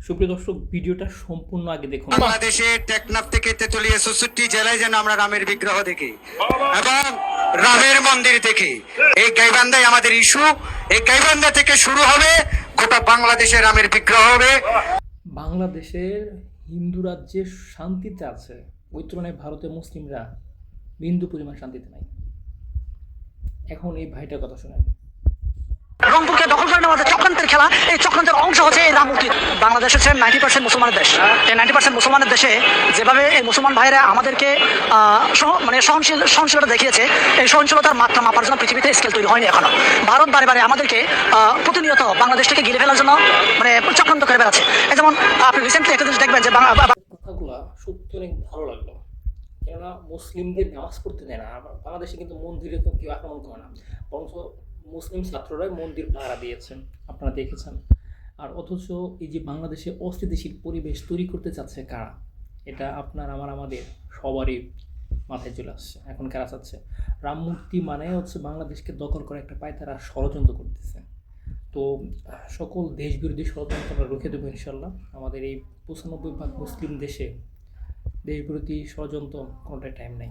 সুপ্রিয় দর্শক, ভিডিওটা সম্পূর্ণ আগে দেখুন। বাংলাদেশে টেকনাফ থেকে তেতুলিয়া ৬৪ জেলায় যেন আমরা রামের বিগ্রহ দেখি এবং রামের মন্দির দেখি। এই গাইবান্ধায় আমাদের ইস্যু, এই গাইবান্ধা থেকে শুরু হবে, গোটা বাংলাদেশে রামের বিগ্রহ হবে। বাংলাদেশের হিন্দু রাজ্যে শান্তিতে আছে, ওই তুলনায় ভারতের মুসলিমরা বিন্দু পরিমাণ শান্তিতে নাই। এখন এই ভাইটার কথা শোনেন। রংপুরকে দখল করে নেওয়ার চক্রান্তের খেলা, এই চক্রান্তের অংশ হচ্ছে এই রাম মন্দির। বাংলাদেশ হচ্ছে 90% মুসলমানের দেশ। এই 90% মুসলমানের দেশে যেভাবে এই মুসলমান ভাইরা আমাদেরকে সহনশীলতা দেখিয়েছে, এই সহনশীলতার মাত্রা মাপার জন্য পৃথিবীতে স্কেল তৈরি হয়নি এখনো। ভারত বারে বারে আমাদেরকে প্রতিনিয়ত বাংলাদেশটাকে ঘিরে ফেলার জন্য চক্রান্ত করে বেড়াচ্ছে। এই যেমন আপনি রিসেন্টলি একটা জিনিস দেখবেন যে কথাগুলো সত্যি অনেক ভালো লাগলো, কেননা মুসলিমদের নামাজ পড়তে দেয় না। বাংলাদেশে কিন্তু মন্দিরে তো কেউ আক্রমণ করে না, বরঞ্চ মুসলিম ছাত্ররাই মন্দির পাহারা দিয়েছেন, আপনারা দেখেছেন। আর অথচ এই যে বাংলাদেশে অস্থিতিশীল পরিবেশ তৈরি করতে চাচ্ছে কারা, এটা আপনার আমাদের সবারই মাথায় চলে আসছে। এখন কারা চাচ্ছে? রাম মূর্তি মানে হচ্ছে বাংলাদেশকে দখল করে একটা পায়তারা ষড়যন্ত্র করতেছে। তো সকল দেশবিরোধী ষড়যন্ত্র আমরা রুখে দেবো ইনশাল্লাহ। আমাদের এই 95% মুসলিম দেশে দেশবিরোধী ষড়যন্ত্র কোনোটাই টাইম নাই।